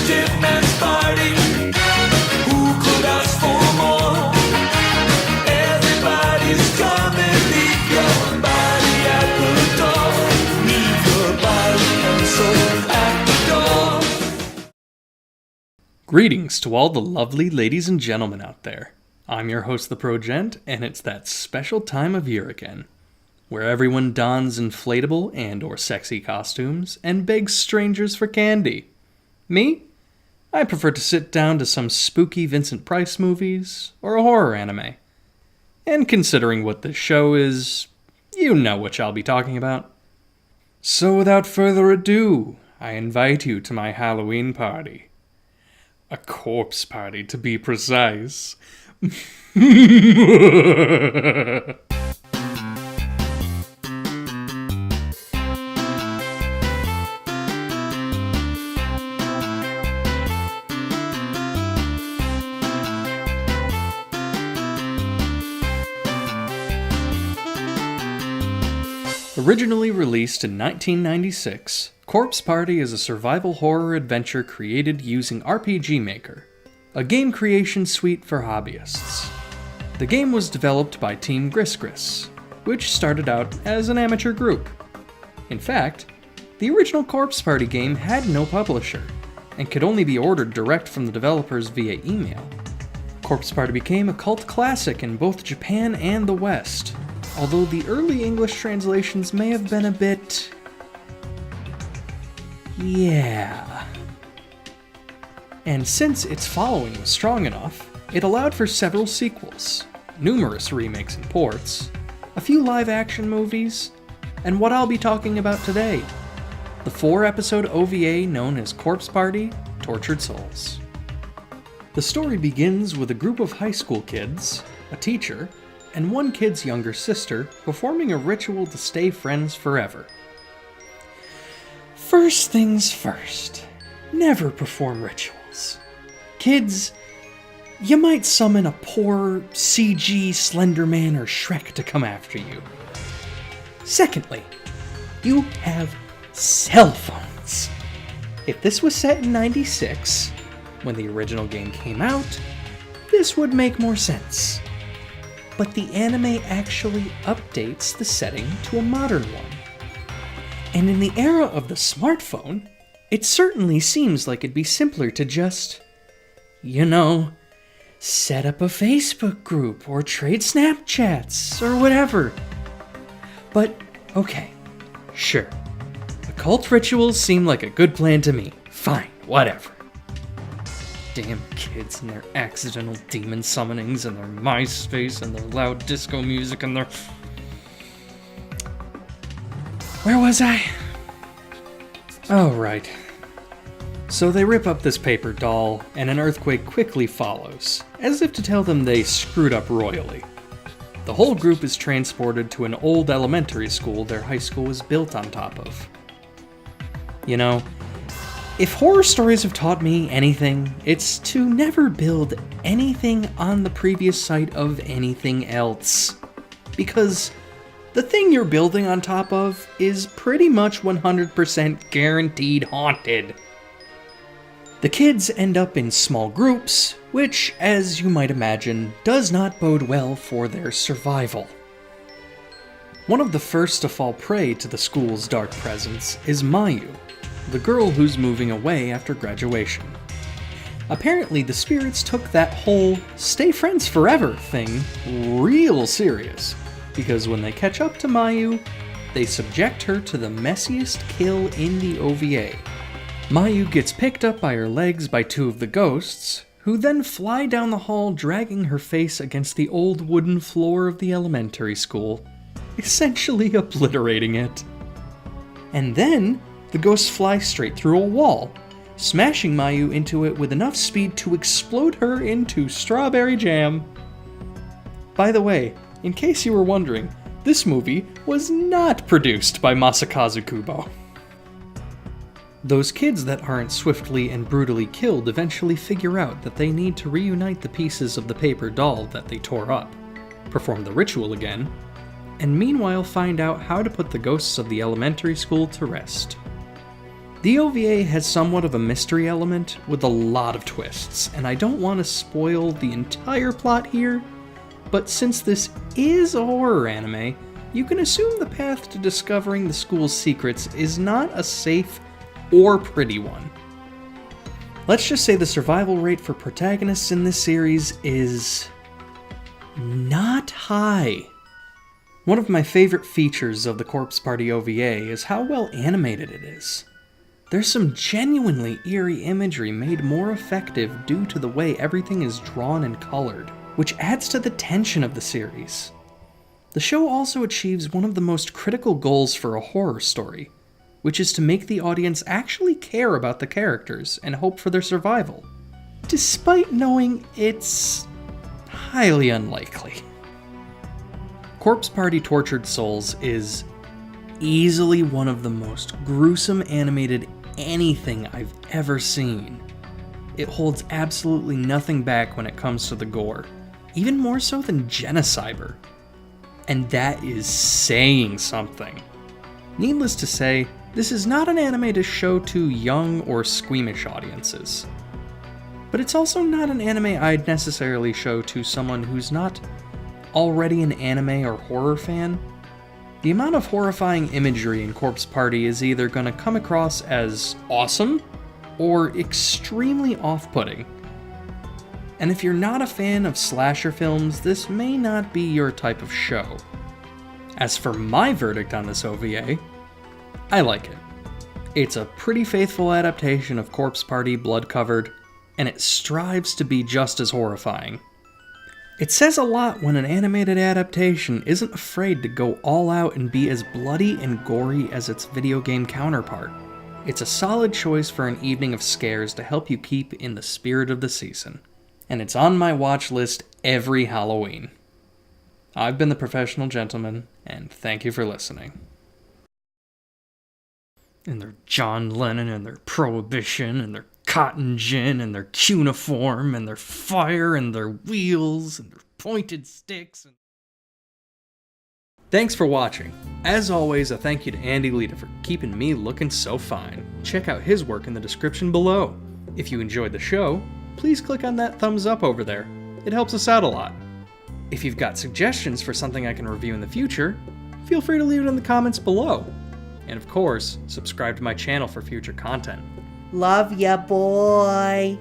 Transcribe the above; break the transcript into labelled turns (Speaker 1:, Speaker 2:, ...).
Speaker 1: Gent man's party. Who could ask for more? Everybody's coming, leave your body at the door. Leave your body and soul at the door.
Speaker 2: Greetings to all the lovely ladies and gentlemen out there. I'm your host, the ProGent, and it's that special time of year again, where everyone dons inflatable and or sexy costumes and begs strangers for candy. Me? I prefer to sit down to some spooky Vincent Price movies or a horror anime. And considering what this show is, you know what I'll be talking about. So without further ado, I invite you to my Halloween party. A corpse party, to be precise. Originally released in 1996, Corpse Party is a survival horror adventure created using RPG Maker, a game creation suite for hobbyists. The game was developed by Team Gris, which started out as an amateur group. In fact, the original Corpse Party game had no publisher, and could only be ordered direct from the developers via email. Corpse Party became a cult classic in both Japan and the West, although the early English translations may have been a bit... yeah. And since its following was strong enough, it allowed for several sequels, numerous remakes and ports, a few live-action movies, and what I'll be talking about today, the 4-episode OVA known as Corpse Party: Tortured Souls. The story begins with a group of high school kids, a teacher, and one kid's younger sister performing a ritual to stay friends forever. First things first, never perform rituals. Kids, you might summon a poor CG Slender Man or Shrek to come after you. Secondly, you have cell phones. If this was set in '96, when the original game came out, this would make more sense. But the anime actually updates the setting to a modern one. And in the era of the smartphone, it certainly seems like it'd be simpler to just, set up a Facebook group or trade Snapchats or whatever. But, okay, sure. Occult rituals seem like a good plan to me. Fine, whatever. Damn kids and their accidental demon summonings and their MySpace and their loud disco music and their... Where was I? Oh, right. So they rip up this paper doll, and an earthquake quickly follows, as if to tell them they screwed up royally. The whole group is transported to an old elementary school their high school was built on top of. If horror stories have taught me anything, it's to never build anything on the previous site of anything else. Because the thing you're building on top of is pretty much 100% guaranteed haunted. The kids end up in small groups, which, as you might imagine, does not bode well for their survival. One of the first to fall prey to the school's dark presence is Mayu, the girl who's moving away after graduation. Apparently, the spirits took that whole stay friends forever thing real serious, because when they catch up to Mayu, they subject her to the messiest kill in the OVA. Mayu gets picked up by her legs by two of the ghosts, who then fly down the hall dragging her face against the old wooden floor of the elementary school, essentially obliterating it. And then, the ghosts fly straight through a wall, smashing Mayu into it with enough speed to explode her into strawberry jam. By the way, in case you were wondering, this movie was not produced by Masakazu Kubo. Those kids that aren't swiftly and brutally killed eventually figure out that they need to reunite the pieces of the paper doll that they tore up, perform the ritual again, and meanwhile find out how to put the ghosts of the elementary school to rest. The OVA has somewhat of a mystery element with a lot of twists, and I don't want to spoil the entire plot here, but since this is a horror anime, you can assume the path to discovering the school's secrets is not a safe or pretty one. Let's just say the survival rate for protagonists in this series is not high. One of my favorite features of the Corpse Party OVA is how well animated it is. There's some genuinely eerie imagery made more effective due to the way everything is drawn and colored, which adds to the tension of the series. The show also achieves one of the most critical goals for a horror story, which is to make the audience actually care about the characters and hope for their survival, despite knowing it's highly unlikely. Corpse Party Tortured Souls is easily one of the most gruesome animated anything I've ever seen. It holds absolutely nothing back when it comes to the gore, even more so than Genocyber. And that is saying something. Needless to say, this is not an anime to show to young or squeamish audiences. But it's also not an anime I'd necessarily show to someone who's not already an anime or horror fan. The amount of horrifying imagery in Corpse Party is either going to come across as awesome or extremely off-putting. And if you're not a fan of slasher films, this may not be your type of show. As for my verdict on this OVA, I like it. It's a pretty faithful adaptation of Corpse Party Blood Covered, and it strives to be just as horrifying. It says a lot when an animated adaptation isn't afraid to go all out and be as bloody and gory as its video game counterpart. It's a solid choice for an evening of scares to help you keep in the spirit of the season. And it's on my watch list every Halloween. I've been the Professional Gentleman, and thank you for listening. And their John Lennon, and their Prohibition, and their cotton gin, and their cuneiform, and their fire, and their wheels, and their pointed sticks. Thanks for watching. As always, a thank you to Andy Lita for keeping me looking so fine. Check out his work in the description below. If you enjoyed the show, please click on that thumbs up over there. It helps us out a lot. If you've got suggestions for something I can review in the future, feel free to leave it in the comments below. And of course, subscribe to my channel for future content.
Speaker 3: Love ya, boy.